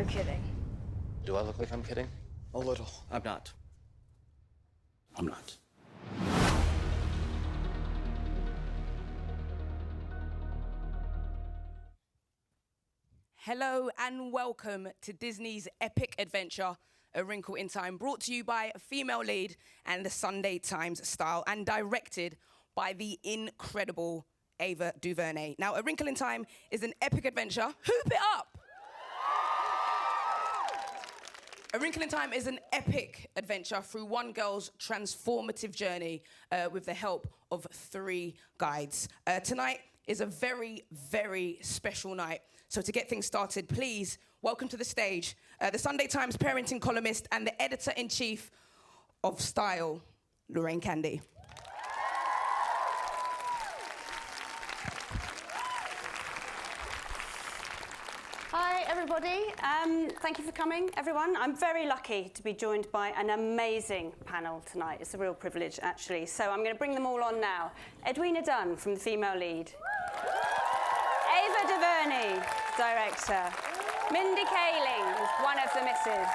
You're kidding. Do I look like I'm kidding? A little. I'm not. I'm not. Hello and welcome to Disney's epic adventure, A Wrinkle in Time, brought to you by a female lead and the Sunday Times Style, and directed by the incredible Ava DuVernay. Now, A Wrinkle in Time is an epic adventure. Hoop it up! A Wrinkle in Time is an epic adventure through one girl's transformative journey with the help of 3 guides. Tonight is a very, very special night. So to get things started, please welcome to the stage the Sunday Times parenting columnist and the editor-in-chief of Style, Lorraine Candy. Hi, everybody. Thank you for coming, everyone. I'm very lucky to be joined by an amazing panel tonight. It's a real privilege, actually. So I'm going to bring them all on now. Edwina Dunn from the female lead. Ava DuVernay, director. Mindy Kaling, one of the misses.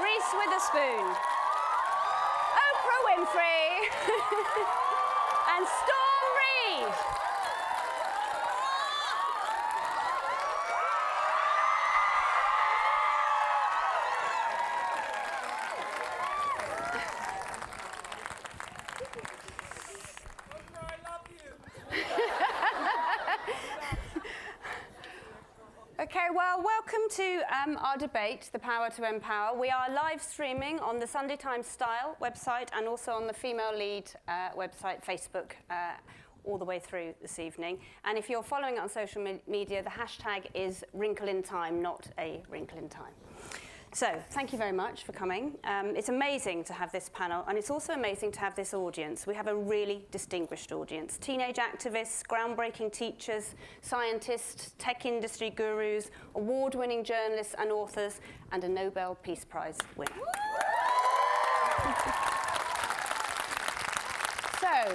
Reese Witherspoon. Oprah Winfrey. And Storm Reid. Okay, well, welcome to our debate, The Power to Empower. We are live streaming on the Sunday Times Style website and also on the Female Lead website, Facebook, all the way through this evening. And if you're following it on social media, the hashtag is Wrinkle in Time, not A Wrinkle in Time. So, thank you very much for coming. It's amazing to have this panel, and it's also amazing to have this audience. We have a really distinguished audience. Teenage activists, groundbreaking teachers, scientists, tech industry gurus, award-winning journalists and authors, and a Nobel Peace Prize winner. So,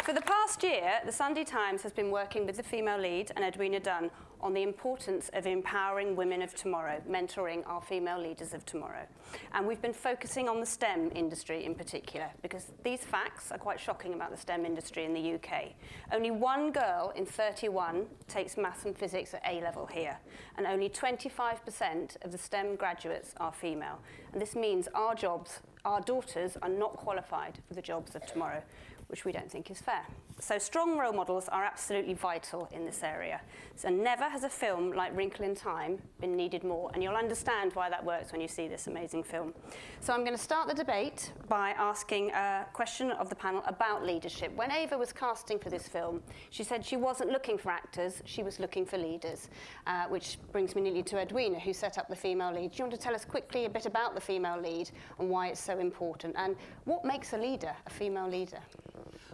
for the past year, the Sunday Times has been working with the female lead and Edwina Dunn on the importance of empowering women of tomorrow, mentoring our female leaders of tomorrow. And we've been focusing on the STEM industry in particular, because these facts are quite shocking about the STEM industry in the UK. Only 1 girl in 31 takes maths and physics at A-level here, and only 25% of the STEM graduates are female. And this means our daughters are not qualified for the jobs of tomorrow, which we don't think is fair. So strong role models are absolutely vital in this area. So never has a film like Wrinkle in Time been needed more, and you'll understand why that works when you see this amazing film. So I'm going to start the debate by asking a question of the panel about leadership. When Ava was casting for this film, she said she wasn't looking for actors, she was looking for leaders, which brings me nearly to Edwina, who set up the female lead. Do you want to tell us quickly a bit about the female lead and why it's so important, and what makes a leader, a female leader?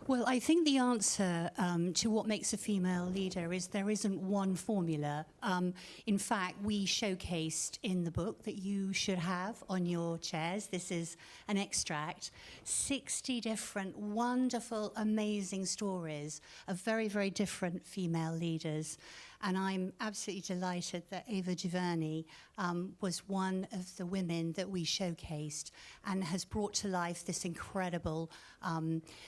Well, I think the answer to what makes a female leader is there isn't one formula. In fact, we showcased in the book that you should have on your chairs, this is an extract, 60 different wonderful, amazing stories of very, very different female leaders. And I'm absolutely delighted that Ava DuVernay was one of the women that we showcased and has brought to life this incredible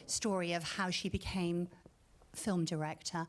story of how she became film director.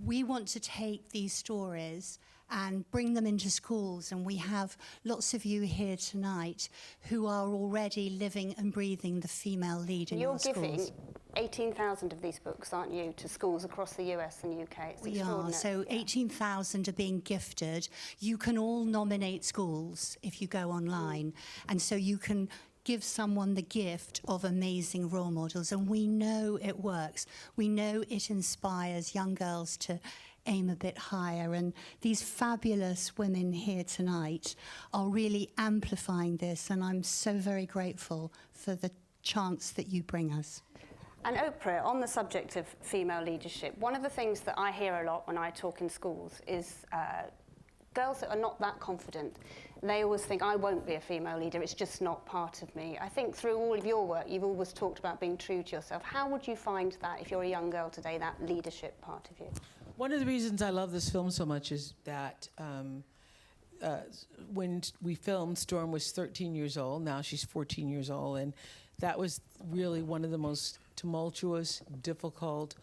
We want to take these stories and bring them into schools, and we have lots of you here tonight who are already living and breathing the female lead in our schools. You're giving 18,000 of these books, aren't you, to schools across the US and UK? It's we are, so 18,000 are being gifted. You can all nominate schools if you go online, and so you can give someone the gift of amazing role models, and we know it works. We know it inspires young girls to aim a bit higher, and these fabulous women here tonight are really amplifying this, and I'm so very grateful for the chance that you bring us. And Oprah, on the subject of female leadership, one of the things that I hear a lot when I talk in schools is girls that are not that confident. They always think, I won't be a female leader, it's just not part of me. I think through all of your work, you've always talked about being true to yourself. How would you find that, if you're a young girl today, that leadership part of you? One of the reasons I love this film so much is that when we filmed, Storm was 13 years old. Now she's 14 years old. And that was really one of the most tumultuous, difficult,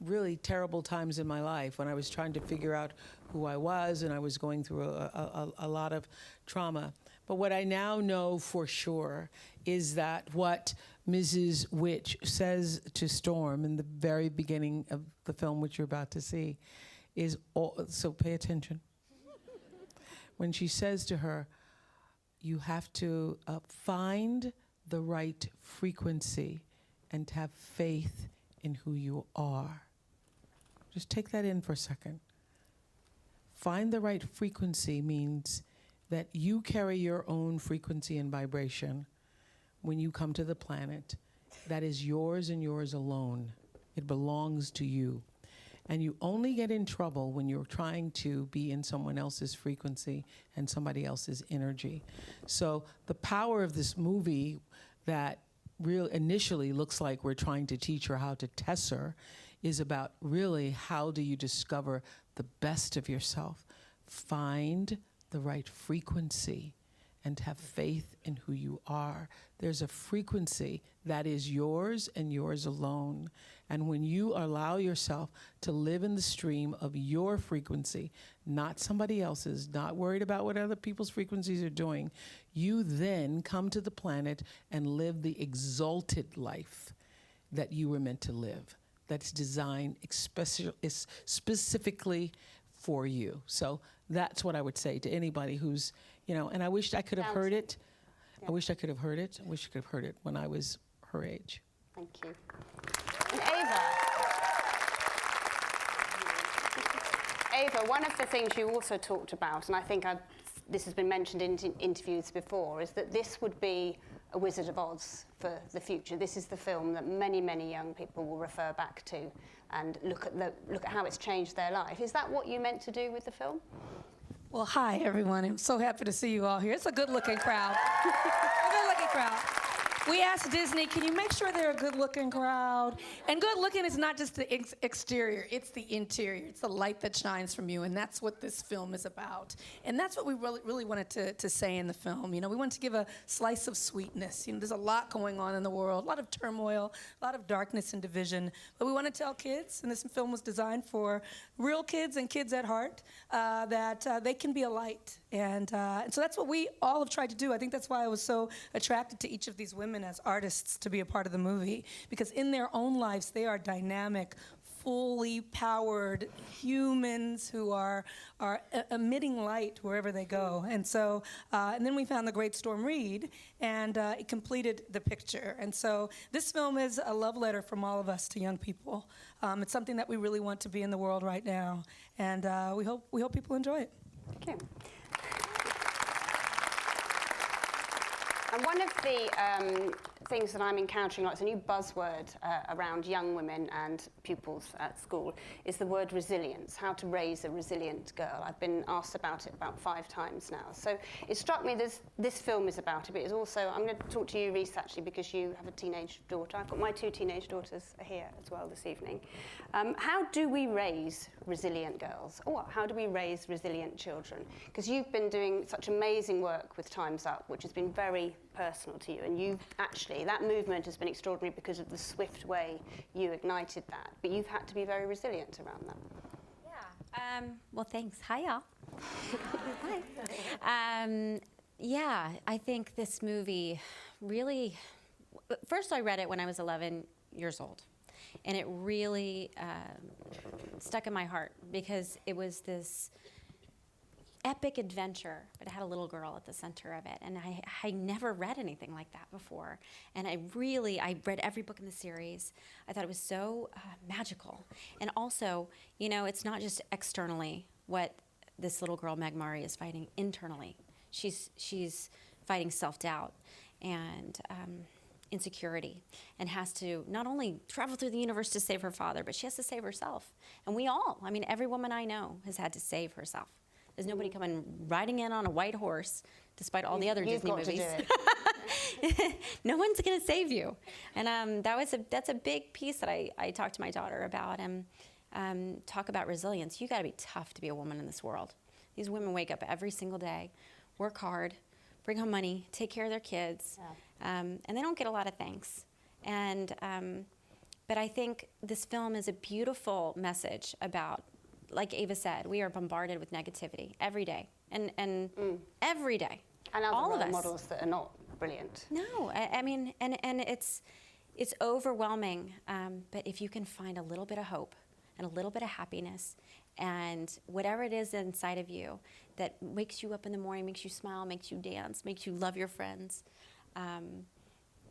really terrible times in my life when I was trying to figure out who I was and I was going through a lot of trauma. But what I now know for sure is that what Mrs. Witch says to Storm in the very beginning of the film, which you're about to see, is so pay attention. When she says to her, you have to find the right frequency and have faith in who you are. Just take that in for a second. Find the right frequency means that you carry your own frequency and vibration when you come to the planet. That is yours and yours alone. It belongs to you. And you only get in trouble when you're trying to be in someone else's frequency and somebody else's energy. So the power of this movie that initially looks like we're trying to teach her how to test her is about really how do you discover the best of yourself. Find the right frequency and have faith in who you are. There's a frequency that is yours and yours alone. And when you allow yourself to live in the stream of your frequency, not somebody else's, not worried about what other people's frequencies are doing, you then come to the planet and live the exalted life that you were meant to live, that's designed specifically for you. So that's what I would say to anybody who's, and I wish I could have heard it. Yeah. I wish I could have heard it. I wish I could have heard it when I was her age. Thank you. And Ava, one of the things you also talked about, and I think this has been mentioned in interviews before, is that this would be a Wizard of Oz for the future. This is the film that many, many young people will refer back to and look at how it's changed their life. Is that what you meant to do with the film? Well, hi, everyone. I'm so happy to see you all here. It's a good-looking crowd. A good-looking crowd. We asked Disney, can you make sure they're a good-looking crowd? And good-looking is not just the exterior, it's the interior. It's the light that shines from you, and that's what this film is about. And that's what we really wanted to say in the film. We wanted to give a slice of sweetness. There's a lot going on in the world, a lot of turmoil, a lot of darkness and division. But we want to tell kids, and this film was designed for real kids and kids at heart, that they can be a light. And so that's what we all have tried to do. I think that's why I was so attracted to each of these women as artists to be a part of the movie, because in their own lives they are dynamic, fully powered humans who are emitting light wherever they go. And so, and then we found the great Storm Reid, and it completed the picture. And so this film is a love letter from all of us to young people. It's something that we really want to be in the world right now, and we hope people enjoy it. Thank you. And one of the things that I'm encountering, it's a new buzzword around young women and pupils at school, is the word resilience, how to raise a resilient girl. I've been asked about it about 5 times now. So it struck me this film is about it, but it's also, I'm going to talk to you, Reese, actually, because you have a teenage daughter. I've got my 2 teenage daughters here as well this evening. How do we raise resilient girls? Or how do we raise resilient children? Because you've been doing such amazing work with Time's Up, which has been very personal to you, and you actually, that movement has been extraordinary because of the swift way you ignited that, but you've had to be very resilient around that. Yeah. Well, thanks. Hi, y'all. Hi. Yeah, I think this movie really, first I read it when I was 11 years old, and it really stuck in my heart because it was this epic adventure, but it had a little girl at the center of it. And I never read anything like that before. And I read every book in the series. I thought it was so magical. And also, it's not just externally what this little girl, Meg Murray, is fighting internally. She's fighting self-doubt and insecurity, and has to not only travel through the universe to save her father, but she has to save herself. And every woman I know has had to save herself. There's nobody coming riding in on a white horse, despite all the other Disney movies. No one's going to save you. And that's a big piece that I talked to my daughter about, and talk about resilience. You got to be tough to be a woman in this world, These women wake up every single day, work hard, bring home money, take care of their kids, and they don't get a lot of thanks. And but I think this film is a beautiful message about, like Ava said, we are bombarded with negativity every day, and every day. And all other of role us. models that are not brilliant. No, I mean, and it's overwhelming. But if you can find a little bit of hope and a little bit of happiness, and whatever it is inside of you that wakes you up in the morning, makes you smile, makes you dance, makes you love your friends,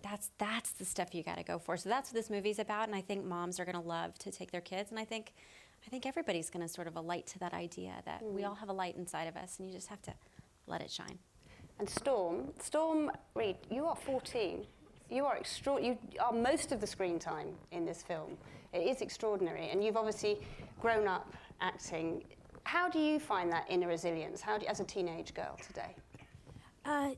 that's the stuff you got to go for. So that's what this movie's about, and I think moms are going to love to take their kids, and I think everybody's going to sort of alight to that idea that we all have a light inside of us, and you just have to let it shine. And Storm Reid, you are 14. You are you are most of the screen time in this film. It is extraordinary, and you've obviously grown up acting. How do you find that inner resilience? As a teenage girl today?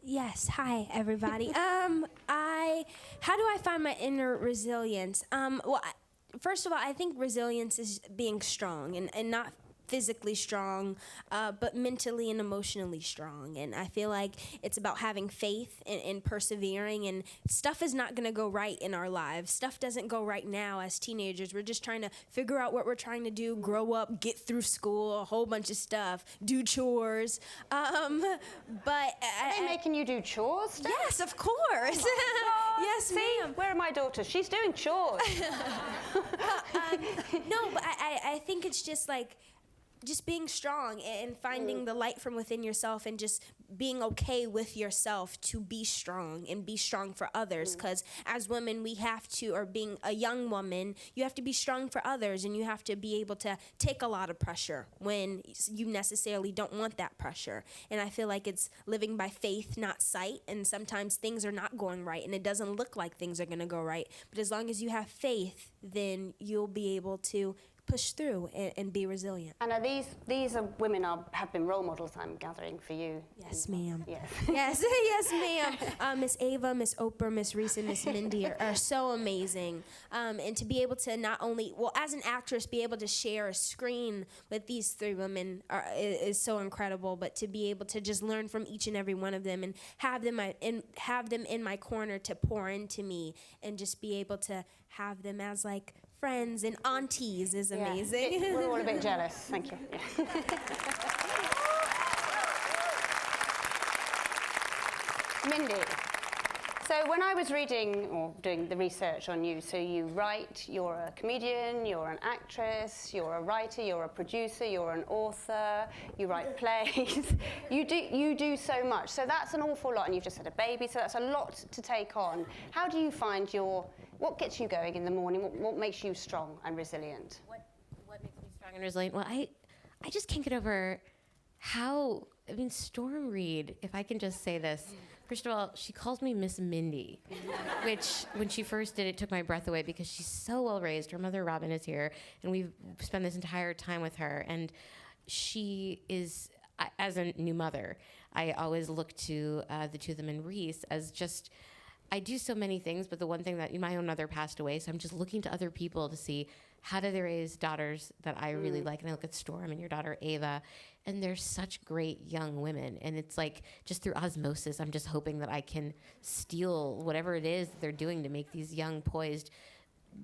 Yes. Hi, everybody. How do I find my inner resilience? First of all, I think resilience is being strong and not physically strong, but mentally and emotionally strong. And I feel like it's about having faith and persevering. And stuff is not going to go right in our lives. Stuff doesn't go right now as teenagers. We're just trying to figure out what we're trying to do, grow up, get through school, a whole bunch of stuff, do chores. But Are they making you do chores, Steph? yes, of course. Yes, ma'am. Where are my daughters? She's doing chores. No, but I think it's just like, just being strong and finding the light from within yourself and just being okay with yourself to be strong and be strong for others. Because as women, we have to, or being a young woman, you have to be strong for others, and you have to be able to take a lot of pressure when you necessarily don't want that pressure. And I feel like it's living by faith, not sight. And sometimes things are not going right, and it doesn't look like things are going to go right. But as long as you have faith, then you'll be able to push through and be resilient. And are these are women have been role models, I'm gathering, for you? Yes, ma'am. Yes. Yes, yes, ma'am. Miss Ava, Miss Oprah, Miss Reese, and Miss Mindy are so amazing. And to be able to not only, well, as an actress, be able to share a screen with these three women is so incredible. But to be able to just learn from each and every one of them and have them in my corner to pour into me, and just be able to have them as like friends and aunties is amazing. Yeah. We're all a bit jealous. Thank you. Yeah. Mindy, so when I was reading or doing the research on you, so you write, you're a comedian, you're an actress, you're a writer, you're a producer, you're an author, you write plays, you do so much. So that's an awful lot, and you've just had a baby, so that's a lot to take on. How do you find what gets you going in the morning? What makes you strong and resilient? What makes me strong and resilient? Well, I just can't get over how, Storm Reid, if I can just say this, first of all, she calls me Miss Mindy, which when she first did it took my breath away because she's so well raised. Her mother, Robin, is here, and we've spent this entire time with her, and she is, as a new mother, I always look to the two of them and Reese as just, I do so many things, but the one thing that my own mother passed away, so I'm just looking to other people to see how do they raise daughters that I really like. And I look at Storm and your daughter Ava, and they're such great young women. And it's like just through osmosis, I'm just hoping that I can steal whatever it is that they're doing to make these young, poised,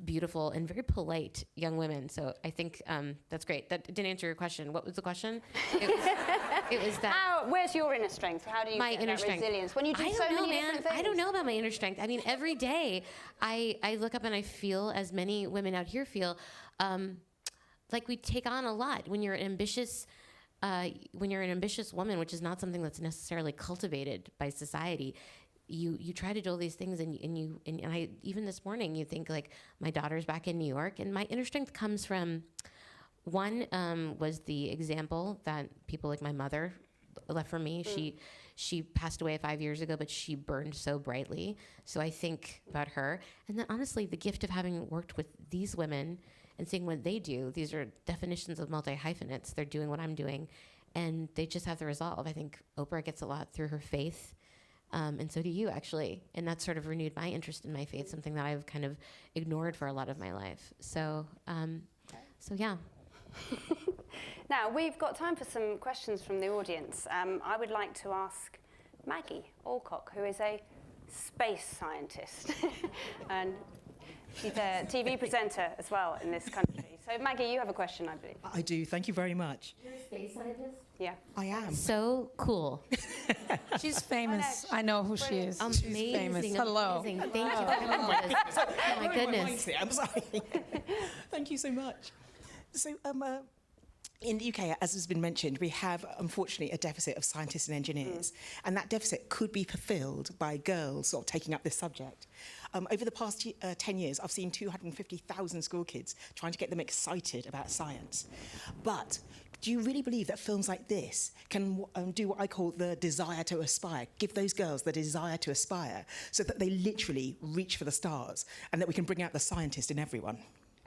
beautiful, and very polite young women. So I think that's great. That didn't answer your question. What was the question? It was that. Where's your inner strength? How do you my get inner that strength. resilience when you do so many different things? I don't know about my inner strength. every day I look up and I feel, as many women out here feel, like we take on a lot. When you're an ambitious woman, which is not something that's necessarily cultivated by society, you try to do all these things, and I even this morning you think like my daughter's back in New York, and my inner strength comes from one was the example that people like my mother left for me. She passed away 5 years ago, but she burned so brightly. So I think about her, and then honestly, the gift of having worked with these women and seeing what they do. These are definitions of multi-hyphenates. They're doing what I'm doing, and they just have the resolve. I think Oprah gets a lot through her faith. And so do you, actually. And that sort of renewed my interest in my faith, something that I've kind of ignored for a lot of my life. So yeah. Now, we've got time for some questions from the audience. I would like to ask Maggie Alcock, who is a space scientist. And she's a TV presenter as well in this country. So, Maggie, you have a question, I believe. I do. Thank you very much. You're a space scientist? Yeah. I am. So cool. She's famous. I know who she is. Amazing. She's famous. Hello. Amazing. Thank you for coming with us. Oh my goodness. I'm sorry. Thank you so much. So, in the UK, as has been mentioned, we have, unfortunately, a deficit of scientists and engineers, and that deficit could be fulfilled by girls sort of taking up this subject. Over the past 10 years, I've seen 250,000 school kids trying to get them excited about science. But do you really believe that films like this can do what I call the desire to aspire, give those girls the desire to aspire, so that they literally reach for the stars, and that we can bring out the scientist in everyone?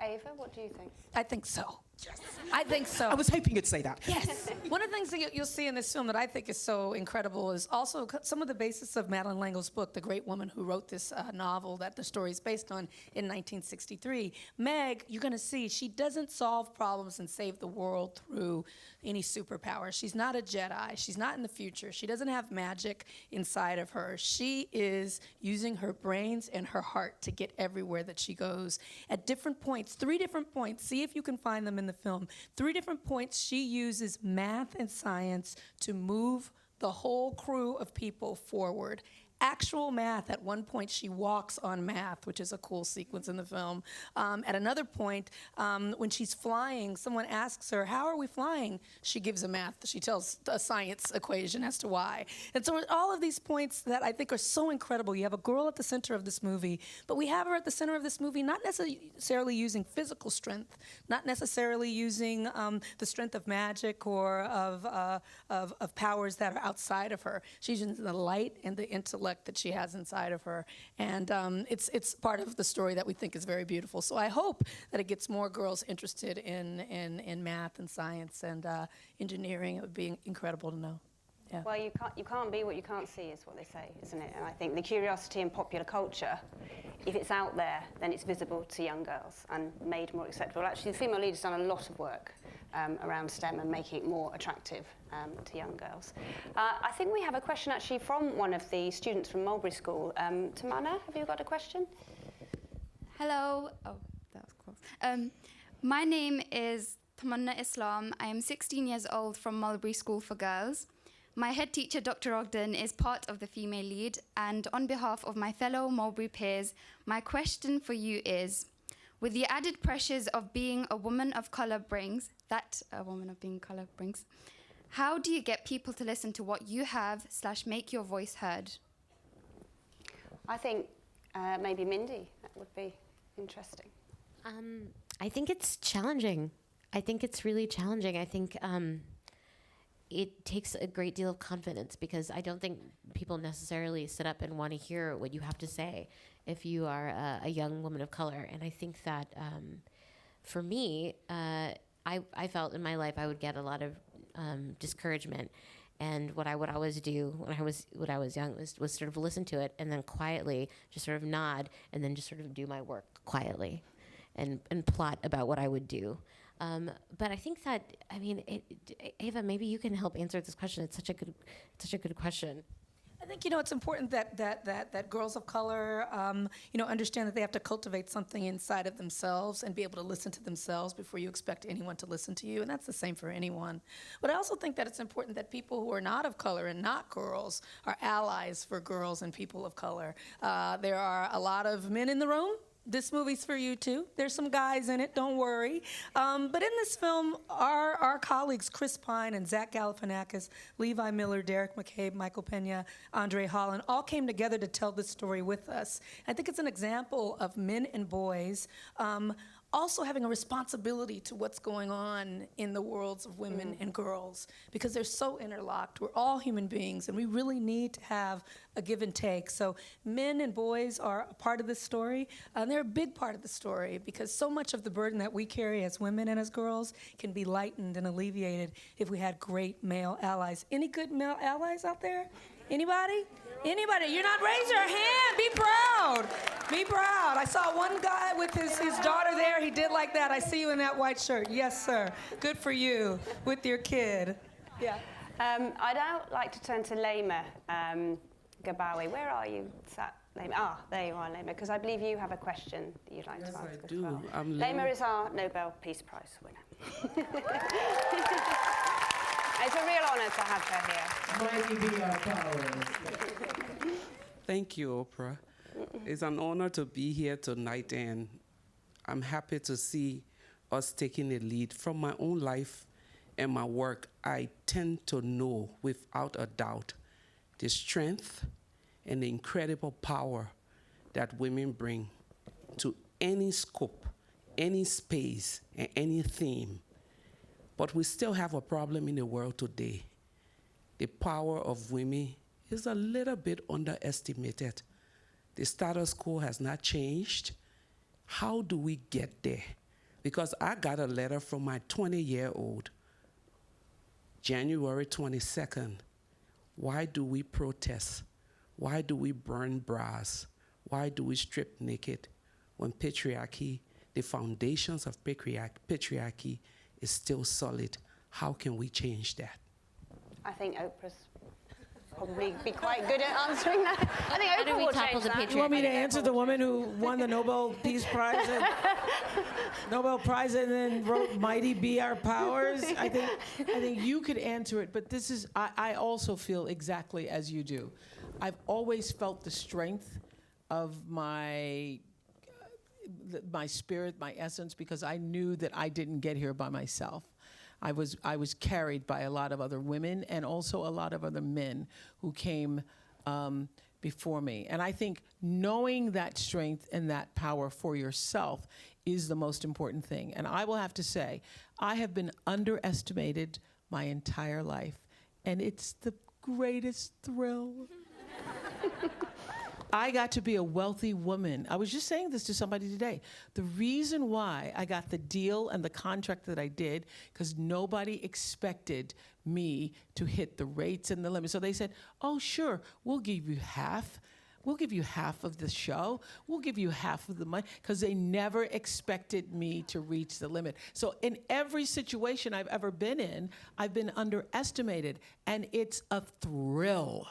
Ava, what do you think? I think so. Yes. I think so. I was hoping you'd say that. Yes. One of the things that you'll see in this film that I think is so incredible is also some of the basis of Madeleine L'Engle's book, The Great Woman Who Wrote This novel that the story is based on in 1963. Meg, you're going to see, she doesn't solve problems and save the world through any superpower. She's not a Jedi. She's not in the future. She doesn't have magic inside of her. She is using her brains and her heart to get everywhere that she goes. At different points, 3 different points, see if you can find them in the film. 3 different points, she uses math and science to move the whole crew of people forward. Actual math. At one point, she walks on math, which is a cool sequence in the film. At another point, when she's flying, someone asks her, "How are we flying?" She gives a math. She tells a science equation as to why. And so all of these points that I think are so incredible. You have a girl at the center of this movie, but we have her at the center of this movie not necessarily using physical strength, not necessarily using the strength of magic or of powers that are outside of her. She's using the light and the intellect that she has inside of her, and it's part of the story that we think is very beautiful. So I hope that it gets more girls interested in math and science and engineering. It would be incredible to know. Yeah. Well, you can't be what you can't see, is what they say, isn't it? And I think the curiosity in popular culture, if it's out there, then it's visible to young girls and made more acceptable. Actually, the Female Leader's done a lot of work around STEM and making it more attractive to young girls. I think we have a question actually from one of the students from Mulberry School. Tamanna, have you got a question? Hello. Oh, that was close. My name is Tamanna Islam. I am 16 years old from Mulberry School for Girls. My head teacher, Dr. Ogden, is part of the Female Lead, and on behalf of my fellow Mulberry peers, my question for you is, with the added pressures of being a woman of colour brings, how do you get people to listen to what you have / make your voice heard? I think maybe Mindy, that would be interesting. I think it's challenging. I think it's really challenging. I think it takes a great deal of confidence, because I don't think people necessarily sit up and want to hear what you have to say if you are a young woman of color. And I think that for me, I felt in my life I would get a lot of discouragement. And what I would always do when I was young was sort of listen to it and then quietly just sort of nod and then just sort of do my work quietly and plot about what I would do. But I think that, I mean, Ava, maybe you can help answer this question. It's such a good question. I think, it's important that girls of color, understand that they have to cultivate something inside of themselves and be able to listen to themselves before you expect anyone to listen to you, and that's the same for anyone. But I also think that it's important that people who are not of color and not girls are allies for girls and people of color. There are a lot of men in the room. This movie's for you too. There's some guys in it, don't worry. But in this film, our colleagues, Chris Pine and Zach Galifianakis, Levi Miller, Derek McCabe, Michael Pena, Andre Holland, all came together to tell this story with us. I think it's an example of men and boys also having a responsibility to what's going on in the worlds of women and girls, because they're so interlocked. We're all human beings, and we really need to have a give and take. So men and boys are a part of this story, and they're a big part of the story, because so much of the burden that we carry as women and as girls can be lightened and alleviated if we had great male allies. Any good male allies out there? Anybody? Anybody? You're not raising your hand. Be proud. Be proud. I saw one guy with his daughter there. He did like that. I see you in that white shirt. Yes, sir. Good for you with your kid. Yeah. I'd now like to turn to Laima Gabawi. Where are you sat, Laima? Ah, there you are, Laima, because I believe you have a question that you'd like to ask I as do. well. I'm Laima is our Nobel Peace Prize winner. It's a real honour to have her here. Thank you, Oprah. It's an honor to be here tonight, and I'm happy to see us taking the lead. From my own life and my work, I tend to know without a doubt the strength and the incredible power that women bring to any scope, any space, and any theme. But we still have a problem in the world today. The power of women is a little bit underestimated. The status quo has not changed. How do we get there? Because I got a letter from my 20-year-old, January 22nd. Why do we protest? Why do we burn bras? Why do we strip naked when patriarchy, the foundations of patriarchy is still solid? How can we change that? I think Oprah's probably be quite good at answering that. I think Oprah will change that. You want me to answer the woman who won the Nobel Peace Prize and then wrote "Mighty Be Our Powers"? I think you could answer it, but this is I also feel exactly as you do. I've always felt the strength of my spirit, my essence, because I knew that I didn't get here by myself. I was carried by a lot of other women and also a lot of other men who came before me. And I think knowing that strength and that power for yourself is the most important thing. And I will have to say, I have been underestimated my entire life, and it's the greatest thrill. I got to be a wealthy woman. I was just saying this to somebody today. The reason why I got the deal and the contract that I did, because nobody expected me to hit the rates and the limits. So they said, oh, sure, we'll give you half. We'll give you half of the show. We'll give you half of the money, because they never expected me to reach the limit. So in every situation I've ever been in, I've been underestimated, and it's a thrill.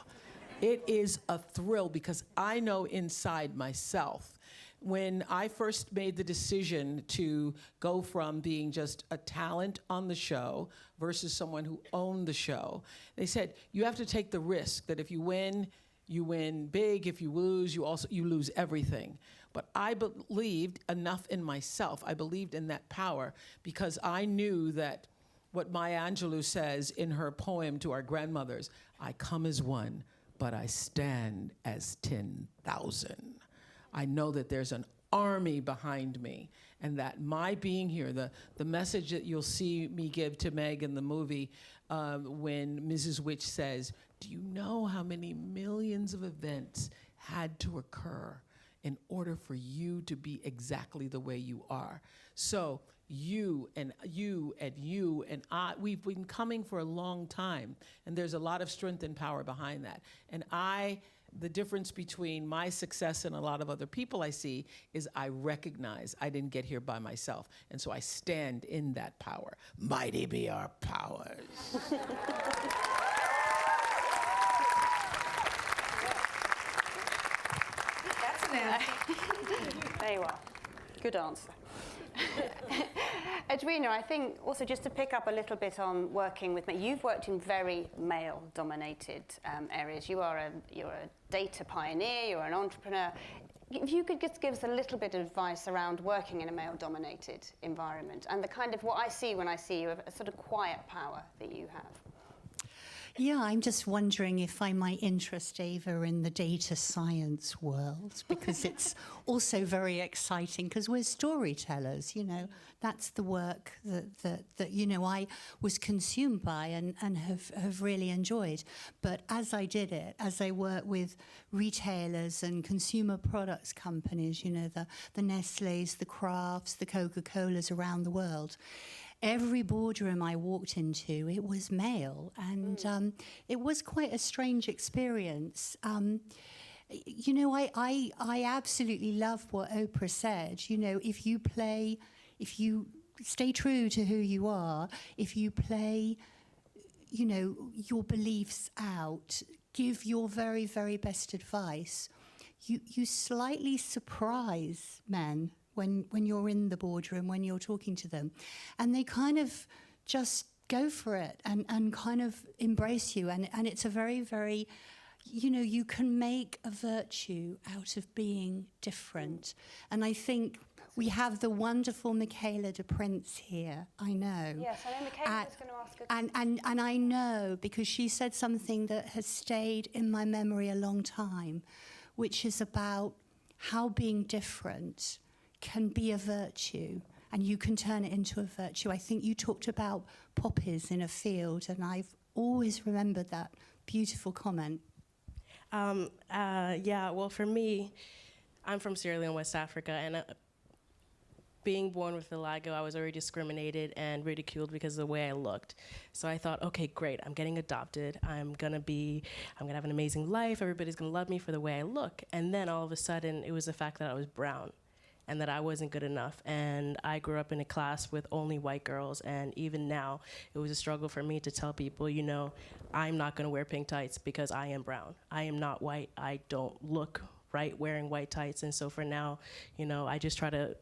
It is a thrill, because I know inside myself, when I first made the decision to go from being just a talent on the show versus someone who owned the show, they said, you have to take the risk that if you win big. If you lose, you lose everything. But I believed enough in myself. I believed in that power, because I knew that what Maya Angelou says in her poem to our grandmothers, I come as one, but I stand as 10,000. I know that there's an army behind me, and that my being here, the message that you'll see me give to Meg in the movie when Mrs. Witch says, do you know how many millions of events had to occur in order for you to be exactly the way you are? So you and I, we've been coming for a long time, and there's a lot of strength and power behind that. And the difference between my success and a lot of other people I see is I recognize I didn't get here by myself, and so I stand in that power. Mighty be our powers. That's an answer. There you are. Good answer. Edwina, I think also just to pick up a little bit on working with men, you've worked in very male-dominated areas. You're a data pioneer, you're an entrepreneur. If you could just give us a little bit of advice around working in a male-dominated environment and the kind of what I see when I see you, a sort of quiet power that you have. Yeah, I'm just wondering if I might interest Ava in the data science world, because it's also very exciting, because we're storytellers, That's the work that I was consumed by and have really enjoyed. But as I did it, as I worked with retailers and consumer products companies, the Nestle's, the Crafts, the Coca-Colas around the world, every boardroom I walked into, it was male. And it was quite a strange experience. You know, I absolutely love what Oprah said. You know, if you stay true to who you are, if you play, you know, your beliefs out, give your very, very best advice, you slightly surprise men when you're in the boardroom, when you're talking to them. And they kind of just go for it and kind of embrace you. And it's a very, very, you know, you can make a virtue out of being different. And I think we have the wonderful Michaela de Prince here, I know. Yes, I know Michaela was going to ask a and I know because she said something that has stayed in my memory a long time, which is about how being different can be a virtue and you can turn it into a virtue. I think you talked about poppies in a field, and I've always remembered that beautiful comment. Yeah, well, for me, I'm from Sierra Leone, West Africa, and being born with vitiligo, I was already discriminated and ridiculed because of the way I looked. So I thought, okay, great, I'm getting adopted. I'm gonna have an amazing life. Everybody's gonna love me for the way I look. And then all of a sudden, it was the fact that I was brown and that I wasn't good enough. And I grew up in a class with only white girls, and even now, it was a struggle for me to tell people, you know, I'm not gonna wear pink tights because I am brown. I am not white. I don't look right wearing white tights. And so for now, you know, I just try to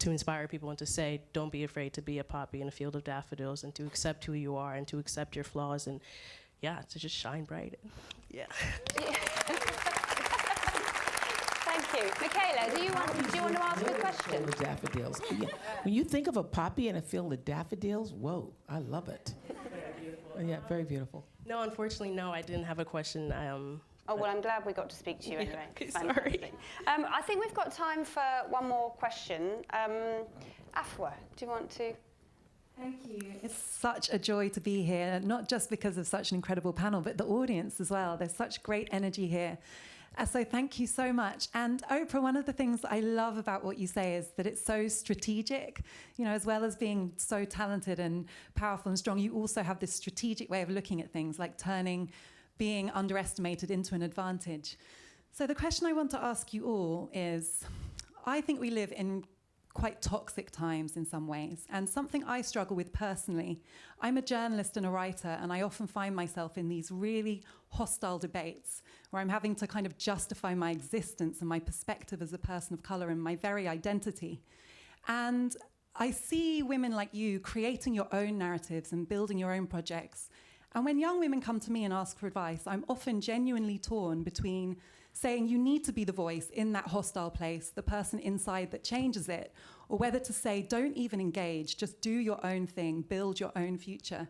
inspire people and to say, don't be afraid to be a poppy in a field of daffodils, and to accept who you are and to accept your flaws, and yeah, to just shine bright. Yeah. Thank you. Michaela, do you want to ask a question? The daffodils. Yeah. When you think of a poppy in a field of daffodils, whoa, I love it. Yeah, very beautiful. No, unfortunately, no, I didn't have a question. Oh, well, I'm glad we got to speak to you anyway. Okay, sorry. I think we've got time for one more question. Afua, do you want to? Thank you. It's such a joy to be here, not just because of such an incredible panel, but the audience as well. There's such great energy here. So thank you so much. And Oprah, one of the things that I love about what you say is that it's so strategic. You know, as well as being so talented and powerful and strong, you also have this strategic way of looking at things, like turning being underestimated into an advantage. So the question I want to ask you all is, I think we live in quite toxic times in some ways, and something I struggle with personally. I'm a journalist and a writer, and I often find myself in these really hostile debates where I'm having to kind of justify my existence and my perspective as a person of color and my very identity. And I see women like you creating your own narratives and building your own projects. And when young women come to me and ask for advice, I'm often genuinely torn between saying you need to be the voice in that hostile place, the person inside that changes it, or whether to say don't even engage, just do your own thing, build your own future.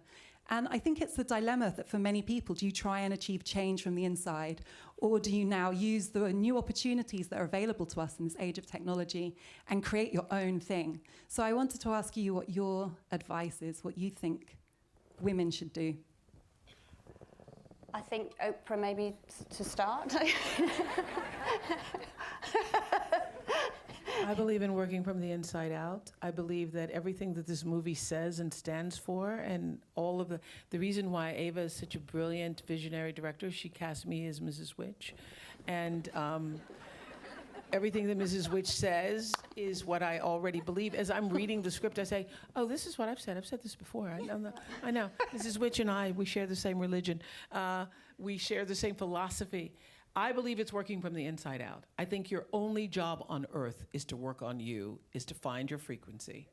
And I think it's the dilemma that for many people, do you try and achieve change from the inside, or do you now use the new opportunities that are available to us in this age of technology and create your own thing? So I wanted to ask you what your advice is, what you think women should do. I think Oprah, maybe to start. I believe in working from the inside out. I believe that everything that this movie says and stands for, and all of the reason why Ava is such a brilliant visionary director, she cast me as Mrs. Witch. And everything that Mrs. Witch says is what I already believe. As I'm reading the script, I say, oh, this is what I've said. I've said this before. I know. Mrs. Witch and I, we share the same religion. We share the same philosophy. I believe it's working from the inside out. I think your only job on earth is to work on you, is to find your frequency,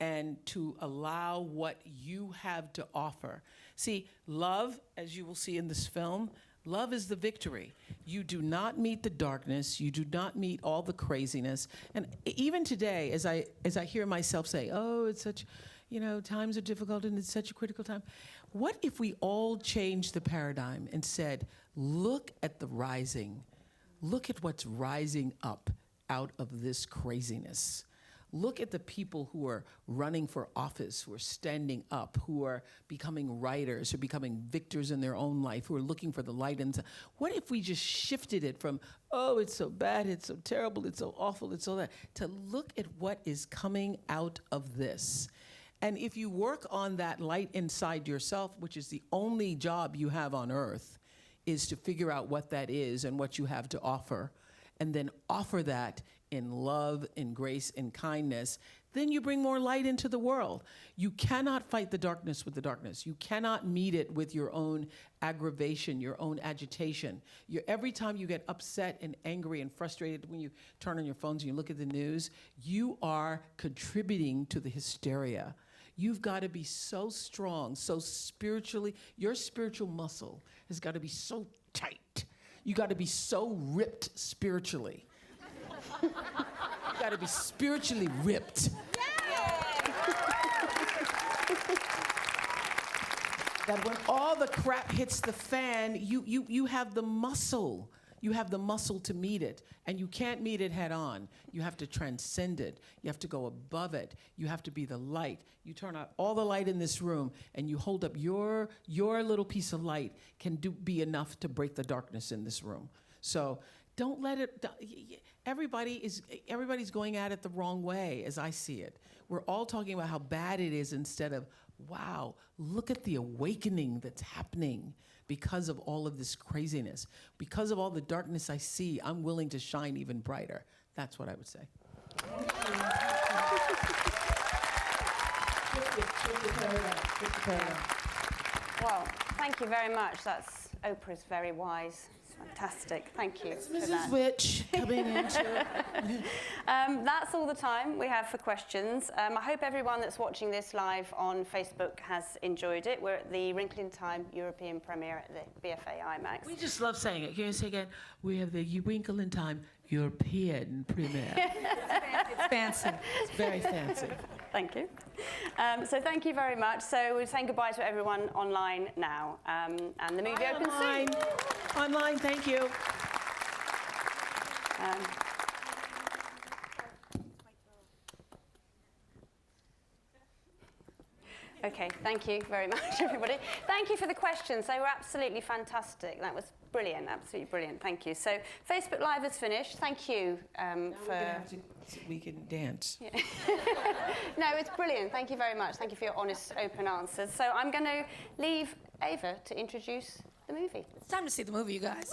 and to allow what you have to offer. See, love, as you will see in this film, love is the victory. You do not meet the darkness. You do not meet all the craziness. And even today, as I hear myself say, oh, it's such, times are difficult and it's such a critical time. What if we all changed the paradigm and said, look at the rising. Look at what's rising up out of this craziness. Look at the people who are running for office, who are standing up, who are becoming writers, who are becoming victors in their own life, who are looking for the light. And what if we just shifted it from, oh, it's so bad, it's so terrible, it's so awful, it's so that, to look at what is coming out of this. And if you work on that light inside yourself, which is the only job you have on earth, is to figure out what that is and what you have to offer, and then offer that in love, in grace, in kindness, then you bring more light into the world. You cannot fight the darkness with the darkness. You cannot meet it with your own aggravation, your own agitation. Every time you get upset and angry and frustrated when you turn on your phones and you look at the news, you are contributing to the hysteria. You've got to be so strong, so spiritually, your spiritual muscle has got to be so tight. You got to be so ripped spiritually. You got to be spiritually ripped. That when all the crap hits the fan, you have the muscle. You have the muscle to meet it, and you can't meet it head on. You have to transcend it. You have to go above it. You have to be the light. You turn out all the light in this room, and you hold up your little piece of light can be enough to break the darkness in this room. So don't let it. Everybody's going at it the wrong way, as I see it. We're all talking about how bad it is instead of, wow, look at the awakening that's happening. Because of all of this craziness, because of all the darkness I see, I'm willing to shine even brighter. That's what I would say. Well, thank you very much. Oprah's very wise. It's fantastic. Thank you for Mrs. that. Witch coming into That's all the time we have for questions. I hope everyone that's watching this live on Facebook has enjoyed it. We're at the Wrinkle in Time European premiere at the BFA IMAX. We just love saying it. Can you say again? We have the Wrinkle in Time European premiere. It's fancy. It's very fancy. Thank you. So thank you very much. So we're saying goodbye to everyone online now. And the movie opens soon. Online, thank you. Okay, thank you very much, everybody. Thank you for the questions. They were absolutely fantastic. That was brilliant, absolutely brilliant. Thank you. So Facebook Live is finished. Thank you we can dance. Yeah. No, it's brilliant. Thank you very much. Thank you for your honest, open answers. So I'm going to leave Ava to introduce the movie. It's time to see the movie, you guys.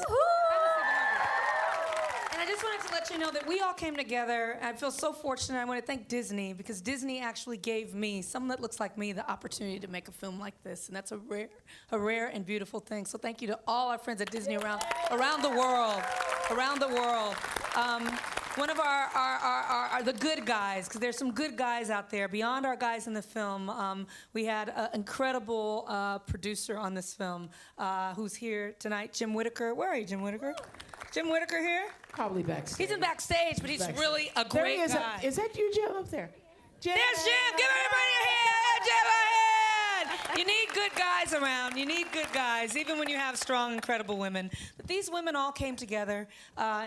And I just wanted to let you know that we all came together. I feel so fortunate. I want to thank Disney, because Disney actually gave me, someone that looks like me, the opportunity to make a film like this. And that's a rare and beautiful thing. So thank you to all our friends at Disney around the world. One of our the good guys, because there's some good guys out there beyond our guys in the film. We had an incredible producer on this film who's here tonight, Jim Whittaker. Where are you, Jim Whittaker? Jim Whittaker here? Probably backstage. He's in backstage, but he's really a great guy. Is that you, Jim, up there? Jim. There's Jim. Give everybody a hand. Jim, a hand. You need good guys around. You need good guys, even when you have strong, incredible women. But these women all came together,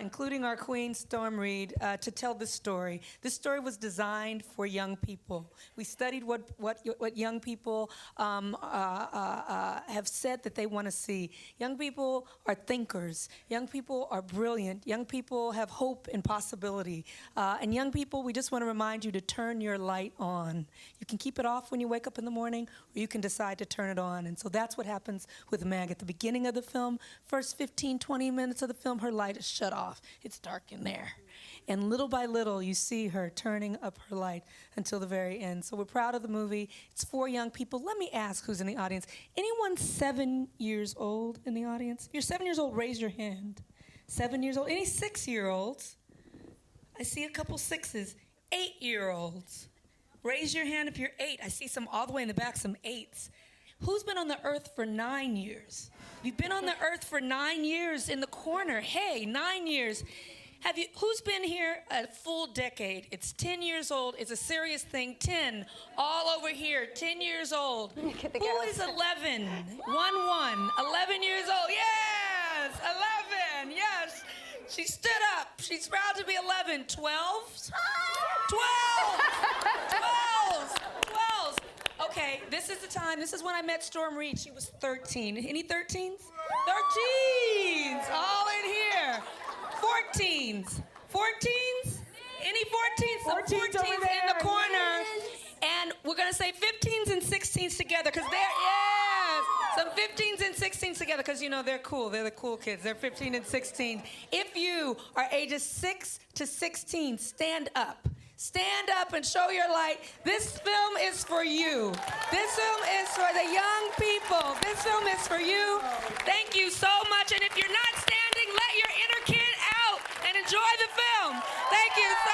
including our queen, Storm Reed, to tell this story. This story was designed for young people. We studied what young people have said that they want to see. Young people are thinkers. Young people are brilliant. Young people have hope and possibility. And young people, we just want to remind you to turn your light on. You can keep it off when you wake up in the morning, or you can decide to turn it on. And so that's what happens with Meg. At the beginning of the film, first 15, 20 minutes of the film, her light is shut off. It's dark in there. And little by little, you see her turning up her light until the very end. So we're proud of the movie. It's for young people. Let me ask who's in the audience. Anyone 7 years old in the audience? If you're 7 years old, raise your hand. 7 years old. Any 6-year-olds? I see a couple 6s. 8-year-olds. Raise your hand if you're 8. I see some all the way in the back, some 8s. Who's been on the earth for 9 years? You've been on the earth for 9 years in the corner. Hey, 9 years. Who's been here a full decade? It's 10 years old. It's a serious thing. 10, all over here, 10 years old. Who is 11? 1. 11 years old. Yes, 11, yes. She stood up. She's proud to be 11. 12? 12! Okay, this is the time. This is when I met Storm Reed. She was 13. Any 13s? 13s! All in here. 14s. 14s? Any 14s? Some 14s in the corner. And we're gonna say 15s and 16s together, because they're, yes, some 15s and 16s together, because you know they're cool. They're the cool kids. They're 15 and 16. If you are ages 6 to 16, stand up. Stand up and show your light. This film is for you. This film is for the young people. This film is for you. Thank you so much. And if you're not standing, let your inner kid out and enjoy the film. Thank you so